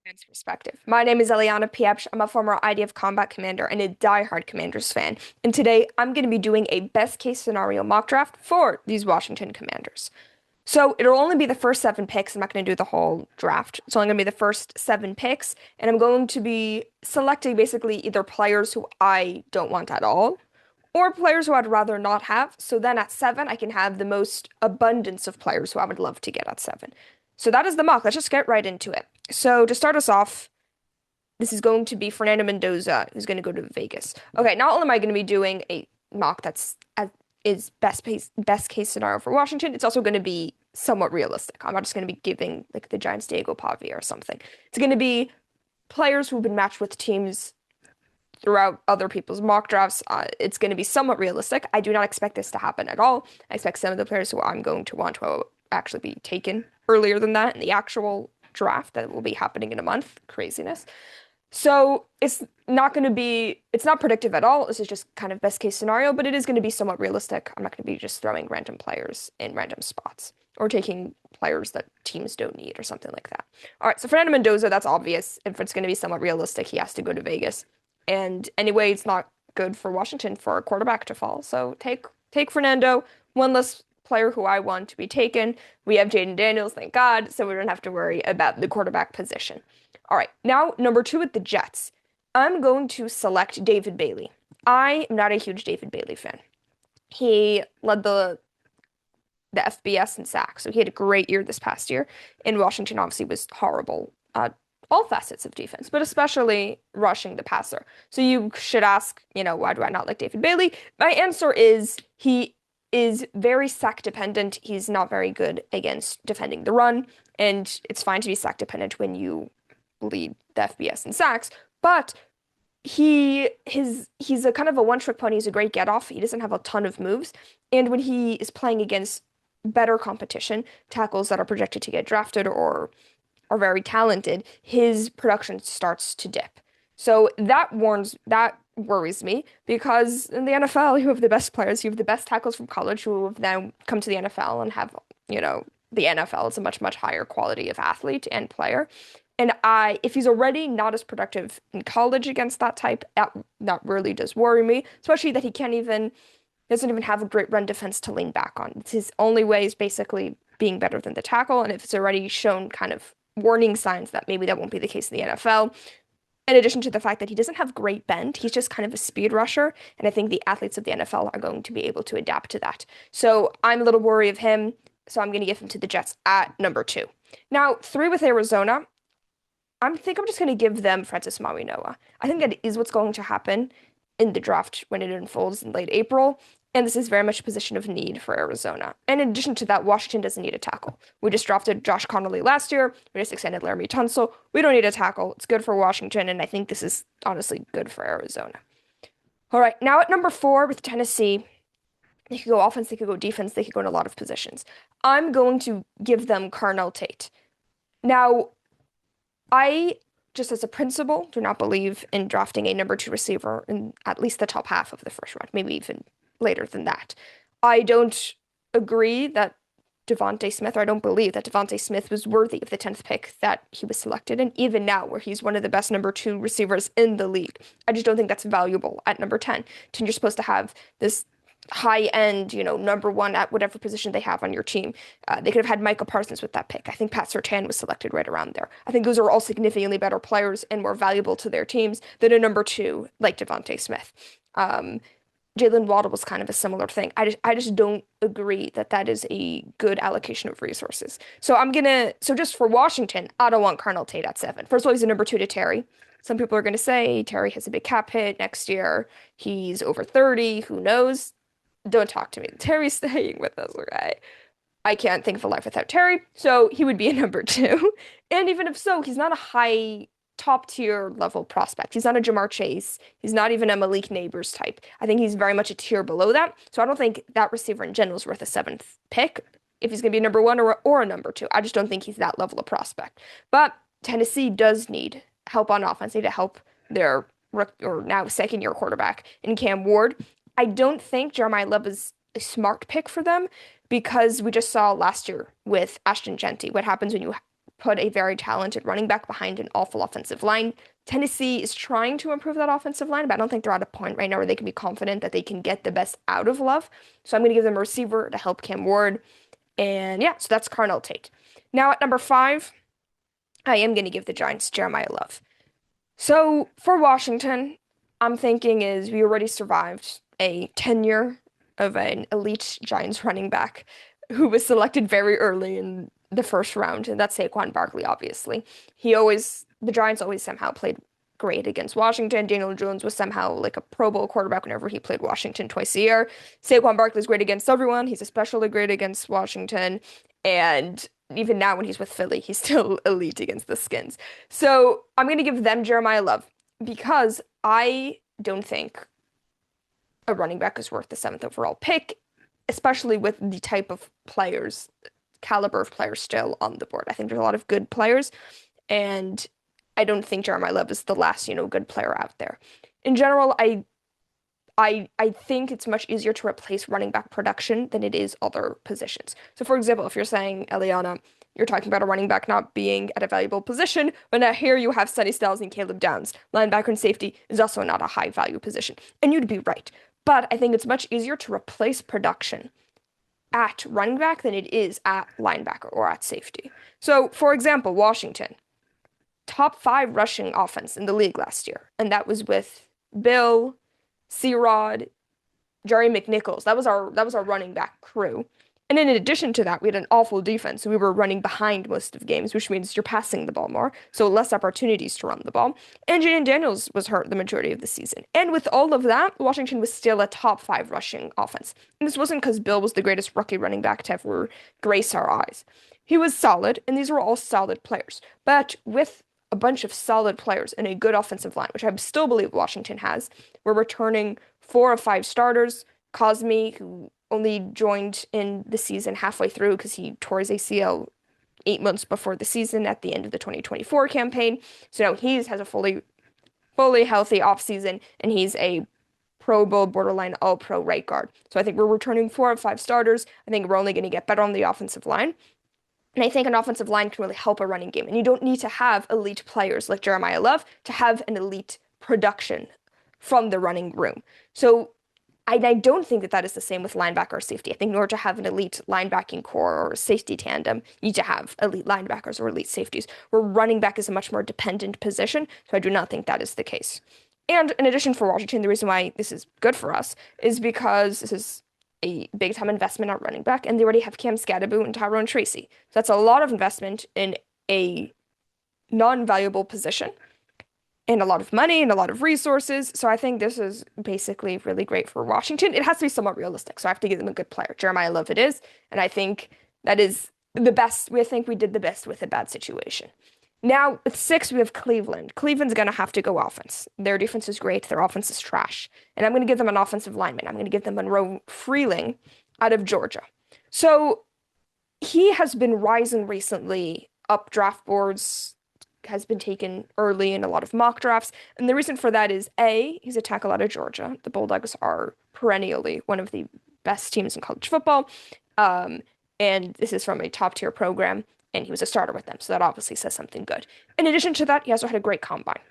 Man's perspective. My name is Eliana Piepsh. I'm a former IDF combat commander and a diehard Commanders fan. And today I'm going to be doing a best case scenario mock draft for these Washington Commanders. So it'll only be the first 7 picks. I'm not going to do the whole draft. It's only going to be the first 7 picks. And I'm going to be selecting basically either players who I don't want at all or players who I'd rather not have. So then at 7, I can have the most abundance of players who I would love to get at 7. So that is the mock. Let's just get right into it. So to start us off, this is going to be Fernando Mendoza, who's going to go to Vegas. Okay, not only am I going to be doing a mock is best case scenario for Washington, it's also going to be somewhat realistic. I'm not just going to be giving like the Giants Diego Pavia or something. It's going to be players who've been matched with teams throughout other people's mock drafts. It's going to be somewhat realistic. I do not expect this to happen at all. I expect some of the players who I'm going to want to actually be taken earlier than that in the actual draft that will be happening in a month. Craziness. So it's not predictive at all. This is just kind of best case scenario, but it is going to be somewhat realistic. I'm not going to be just throwing random players in random spots or taking players that teams don't need or something like that. All right, so Fernando Mendoza, that's obvious. If it's going to be somewhat realistic, he has to go to Vegas. And anyway, it's not good for Washington for a quarterback to fall. So take Fernando, one less player who I want to be taken. We have Jaden Daniels, thank God, so we don't have to worry about the quarterback position. All right, now number 2 with the Jets. I'm going to select David Bailey. I am not a huge David Bailey fan. He led the FBS in sacks, so he had a great year this past year. And Washington obviously was horrible at all facets of defense, but especially rushing the passer. So you should ask, why do I not like David Bailey? My answer is he is very sack dependent. He's not very good against defending the run, and it's fine to be sack dependent when you lead the FBS in sacks, but he's a kind of a one-trick pony. He's a great get-off. He doesn't have a ton of moves, and when he is playing against better competition, tackles that are projected to get drafted or are very talented, his production starts to dip. So that worries me because in the NFL, you have the best players, you have the best tackles from college who have now come to the NFL and have, the NFL is a much, much higher quality of athlete and player. And if he's already not as productive in college against that type, that really does worry me, especially that he doesn't even have a great run defense to lean back on. It's his only way is basically being better than the tackle. And if it's already shown kind of warning signs that maybe that won't be the case in the NFL, in addition to the fact that he doesn't have great bend, he's just kind of a speed rusher. And I think the athletes of the NFL are going to be able to adapt to that. So I'm a little worried of him. So I'm going to give him to the Jets at number 2. Now, 3 with Arizona. I think I'm just going to give them Francis Mauigoa. I think that is what's going to happen in the draft when it unfolds in late April. And this is very much a position of need for Arizona. And in addition to that, Washington doesn't need a tackle. We just drafted Josh Connolly last year. We just extended Laramie Tunsil. We don't need a tackle. It's good for Washington, and I think this is honestly good for Arizona. All right, now at number 4 with Tennessee, they could go offense, they could go defense, they could go in a lot of positions. I'm going to give them Carnell Tate. Now, I, just as a principle, do not believe in drafting a number 2 receiver in at least the top half of the first round, maybe even later than that. I don't agree that Devontae Smith, or I don't believe that Devontae Smith was worthy of the 10th pick that he was selected. And even now, where he's one of the best number 2 receivers in the league, I just don't think that's valuable at number 10. You're supposed to have this high-end, number 1 at whatever position they have on your team. They could have had Micah Parsons with that pick. I think Pat Surtain was selected right around there. I think those are all significantly better players and more valuable to their teams than a number 2 like Devontae Smith. Jalen Waddle was kind of a similar thing. I just don't agree that that is a good allocation of resources. So just for Washington, I don't want Carnell Tate at 7. First of all, he's a number 2 to Terry. Some people are going to say Terry has a big cap hit next year. He's over 30. Who knows? Don't talk to me. Terry's staying with us, okay? I can't think of a life without Terry, so he would be a number 2. And even if so, he's not a high top tier level prospect. He's not a Jamar Chase. He's not even a Malik Neighbors type. I think he's very much a tier below that. So I don't think that receiver in general is worth a 7th pick if he's going to be a number 1 or a number 2. I just don't think he's that level of prospect. But Tennessee does need help on offense. They need to help their now second-year quarterback in Cam Ward. I don't think Jeremiah Love is a smart pick for them because we just saw last year with Ashton Genty what happens when you put a very talented running back behind an awful offensive line. Tennessee is trying to improve that offensive line, but I don't think they're at a point right now where they can be confident that they can get the best out of Love. So I'm going to give them a receiver to help Cam Ward. And yeah, so that's Carnell Tate. Now at number 5, I am going to give the Giants Jeremiah Love. So for Washington, I'm thinking is we already survived a tenure of an elite Giants running back who was selected very early in the first round, and that's Saquon Barkley, obviously. The Giants always somehow played great against Washington. Daniel Jones was somehow like a Pro Bowl quarterback whenever he played Washington twice a year. Saquon Barkley's great against everyone. He's especially great against Washington. And even now when he's with Philly, he's still elite against the Skins. So I'm going to give them Jeremiah Love because I don't think a running back is worth the 7th overall pick, especially with the type of players, caliber of players still on the board. I think there's a lot of good players, and I don't think Jeremiah Love is the last, good player out there. In general, I think it's much easier to replace running back production than it is other positions. So, for example, if you're saying, Eliana, you're talking about a running back not being at a valuable position, but now here you have Sonny Styles and Caleb Downs. Linebacker and safety is also not a high value position. And you'd be right. But I think it's much easier to replace production at running back than it is at linebacker or at safety. So, for example, Washington, top 5 rushing offense in the league last year. And that was with Bill, C-Rod, Jerry McNichols. That was our running back crew. And in addition to that, we had an awful defense. So we were running behind most of the games, which means you're passing the ball more. So less opportunities to run the ball. And Jaden Daniels was hurt the majority of the season. And with all of that, Washington was still a top 5 rushing offense. And this wasn't because Bill was the greatest rookie running back to ever grace our eyes. He was solid, and these were all solid players. But with a bunch of solid players and a good offensive line, which I still believe Washington has, we're returning 4 of 5 starters. Cosme, who only joined in the season halfway through because he tore his ACL 8 months before the season at the end of the 2024 campaign. So now he has a fully healthy offseason, and he's a Pro Bowl, borderline all-pro right guard. So I think we're returning 4 of 5 starters. I think we're only going to get better on the offensive line. And I think an offensive line can really help a running game. And you don't need to have elite players like Jeremiah Love to have an elite production from the running room. So I don't think that is the same with linebacker or safety. I think in order to have an elite linebacking core or safety tandem, you need to have elite linebackers or elite safeties, where running back is a much more dependent position. So I do not think that is the case. And in addition, for Washington, the reason why this is good for us is because this is a big-time investment at running back, and they already have Cam Skadaboo and Tyrone Tracy. So that's a lot of investment in a non-valuable position, and a lot of money and a lot of resources. So I think this is basically really great for Washington. It has to be somewhat realistic, so I have to give them a good player. Jeremiah Love it is, and I think that is the best. I think we did the best with a bad situation. Now, with 6, we have Cleveland. Cleveland's going to have to go offense. Their defense is great. Their offense is trash. And I'm going to give them an offensive lineman. I'm going to give them Monroe Freeling out of Georgia. So he has been rising recently up draft boards, has been taken early in a lot of mock drafts. And the reason for that is, A, he's a tackle out of Georgia. The Bulldogs are perennially one of the best teams in college football. And this is from a top-tier program. And he was a starter with them, so that obviously says something good. In addition to that, he also had a great combine.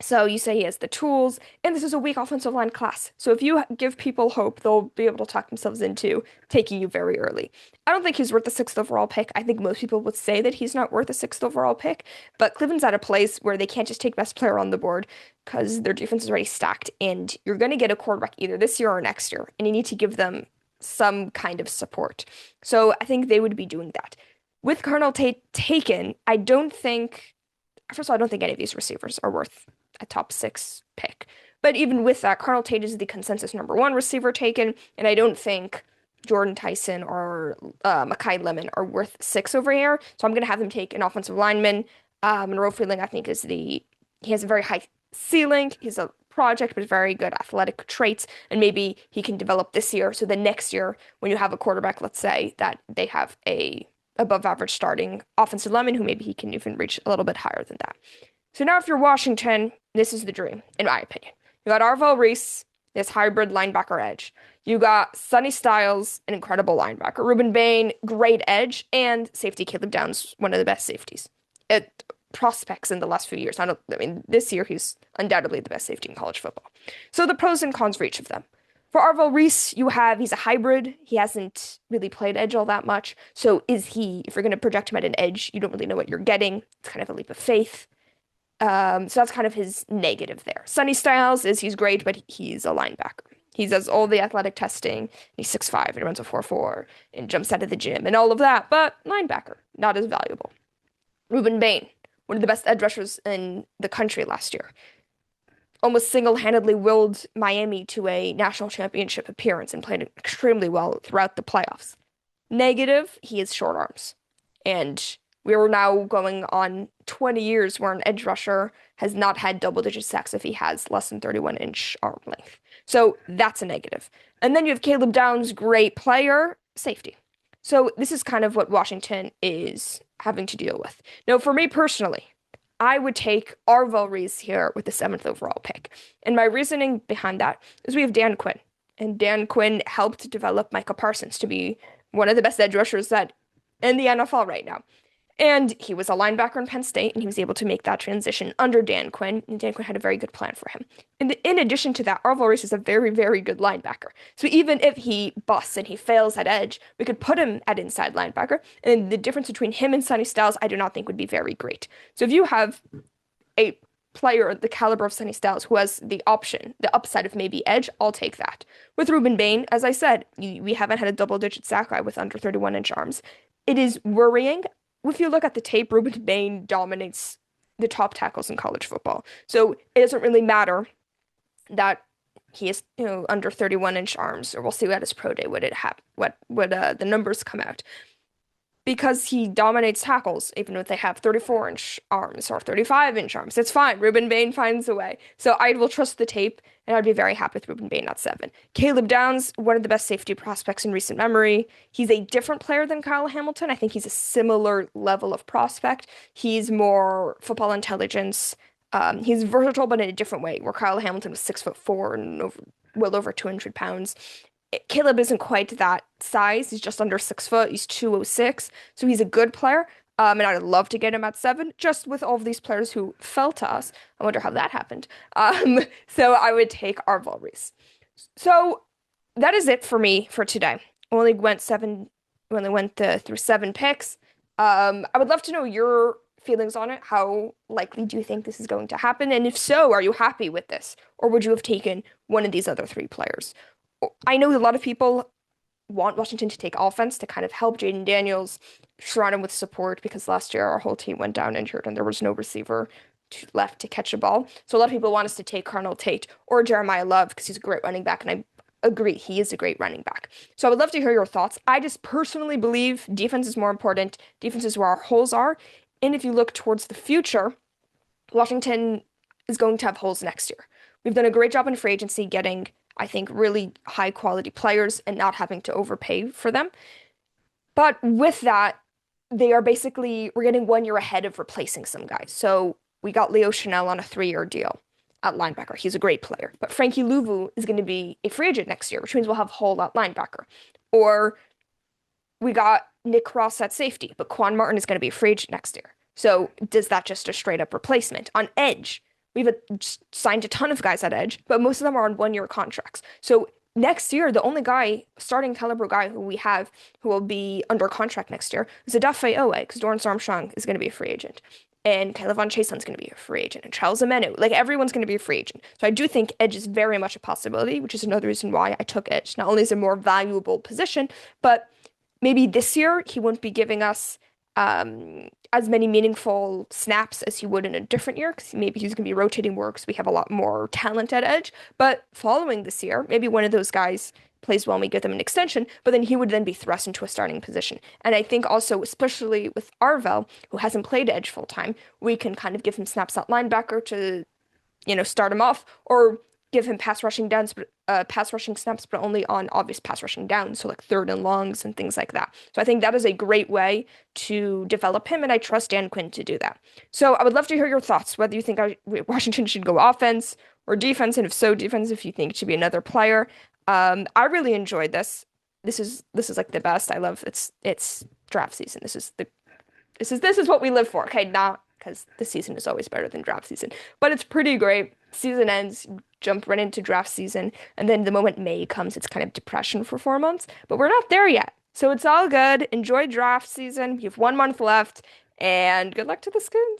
So you say he has the tools, and this is a weak offensive line class. So if you give people hope, they'll be able to talk themselves into taking you very early. I don't think he's worth the 6th overall pick. I think most people would say that he's not worth the 6th overall pick, but Cleveland's at a place where they can't just take best player on the board because their defense is already stacked, and you're going to get a quarterback either this year or next year, and you need to give them some kind of support. So I think they would be doing that. With Carnell Tate taken, first of all, I don't think any of these receivers are worth a top 6 pick. But even with that, Carnell Tate is the consensus number 1 receiver taken, and I don't think Jordan Tyson or Mekhi Lemon are worth 6 over here. So I'm going to have them take an offensive lineman. Monroe Freeling, I think, he has a very high ceiling. He's a project with very good athletic traits, and maybe he can develop this year. So the next year, when you have a quarterback, let's say, that they have a above average starting offensive lineman who maybe he can even reach a little bit higher than that. So now if you're Washington, this is the dream, in my opinion. You got Arvell Reese, this hybrid linebacker edge. You got Sonny Styles, an incredible linebacker. Ruben Bain, great edge, and safety Caleb Downs, one of the best safeties. It prospects in the last few years. I mean, this year he's undoubtedly the best safety in college football. So the pros and cons for each of them. For Arvell Reese, he's a hybrid. He hasn't really played edge all that much. So if you're going to project him at an edge, you don't really know what you're getting. It's kind of a leap of faith. So that's kind of his negative there. Sonny Styles he's great, but he's a linebacker. He does all the athletic testing. He's 6'5" and runs a 4.4 and jumps out of the gym and all of that, but linebacker, not as valuable. Ruben Bain, one of the best edge rushers in the country last year, almost single-handedly willed Miami to a national championship appearance and played extremely well throughout the playoffs. Negative, he has short arms. And we are now going on 20 years where an edge rusher has not had double-digit sacks if he has less than 31-inch arm length. So that's a negative. And then you have Caleb Downs, great player, safety. So this is kind of what Washington is having to deal with. Now, for me personally, I would take Arvell Reese here with the 7th overall pick. And my reasoning behind that is we have Dan Quinn. And Dan Quinn helped develop Micah Parsons to be one of the best edge rushers in the NFL right now. And he was a linebacker in Penn State, and he was able to make that transition under Dan Quinn, and Dan Quinn had a very good plan for him. And in addition to that, Arvell Reese is a very, very good linebacker. So even if he busts and he fails at edge, we could put him at inside linebacker, and the difference between him and Sonny Styles, I do not think would be very great. So if you have a player the caliber of Sonny Styles who has the option, the upside of maybe edge, I'll take that. With Ruben Bain, as I said, we haven't had a double-digit sack guy with under 31-inch arms. It is worrying. If you look at the tape, Ruben Bain dominates the top tackles in college football. So it doesn't really matter that he is, under 31-inch arms, or we'll see at his pro day what the numbers come out. Because he dominates tackles, even if they have 34-inch arms or 35-inch arms. It's fine. Ruben Bain finds a way. So I will trust the tape, and I'd be very happy with Ruben Bain at 7. Caleb Downs, one of the best safety prospects in recent memory. He's a different player than Kyle Hamilton. I think he's a similar level of prospect. He's more football intelligence. He's versatile, but in a different way, where Kyle Hamilton was 6'4" and well over 200 pounds. Caleb isn't quite that size. He's just under 6 foot. He's 206. So he's a good player. And I'd love to get him at 7, just with all of these players who fell to us. I wonder how that happened. So I would take Arvell Reese. So that is it for me for today. I only went through 7 picks. I would love to know your feelings on it. How likely do you think this is going to happen? And if so, are you happy with this? Or would you have taken one of these other 3 players? I know a lot of people want Washington to take offense to kind of help Jaden Daniels, surround him with support, because last year our whole team went down injured and there was no receiver left to catch a ball. So a lot of people want us to take Carnell Tate or Jeremiah Love because he's a great running back, and I agree, he is a great running back. So I would love to hear your thoughts. I just personally believe defense is more important. Defense is where our holes are. And if you look towards the future, Washington is going to have holes next year. We've done a great job in free agency getting, I think, really high quality players and not having to overpay for them. But with that, we're getting 1 year ahead of replacing some guys. So we got Leo Chanel on a 3-year deal at linebacker. He's a great player. But Frankie Louvu is going to be a free agent next year, which means we'll have Hole at linebacker. Or we got Nick Ross at safety, but Quan Martin is going to be a free agent next year. So does that just a straight up replacement? On edge, we've signed a ton of guys at edge, but most of them are on 1-year contracts. So next year, the only starting caliber guy who we have who will be under contract next year is Adafe Owe, because Dorrance Armstrong is going to be a free agent. And Kylavon Chasen's going to be a free agent. And Charles Amenu. Everyone's going to be a free agent. So I do think edge is very much a possibility, which is another reason why I took edge. Not only is it a more valuable position, but maybe this year he won't be giving us as many meaningful snaps as he would in a different year, because maybe he's going to be rotating more because we have a lot more talent at edge. But following this year, maybe one of those guys plays well and we give them an extension, but then he would then be thrust into a starting position. And I think also, especially with Arvell, who hasn't played edge full time, we can kind of give him snaps at linebacker to, start him off, or give him pass rushing downs, but pass rushing snaps, but only on obvious pass rushing downs, so like third and longs and things like that. So I think that is a great way to develop him, and I trust Dan Quinn to do that. So I would love to hear your thoughts, whether you think Washington should go offense or defense, and if so, defense, if you think it should be another player. I really enjoyed this. This is like the best. I love it's draft season. This is what we live for. Okay, not because the season is always better than draft season, but it's pretty great. Season ends, jump right into draft season, and then the moment May comes, it's kind of depression for 4 months. But we're not there yet, so it's all good. Enjoy draft season. You have 1 month left, and good luck to the Skins.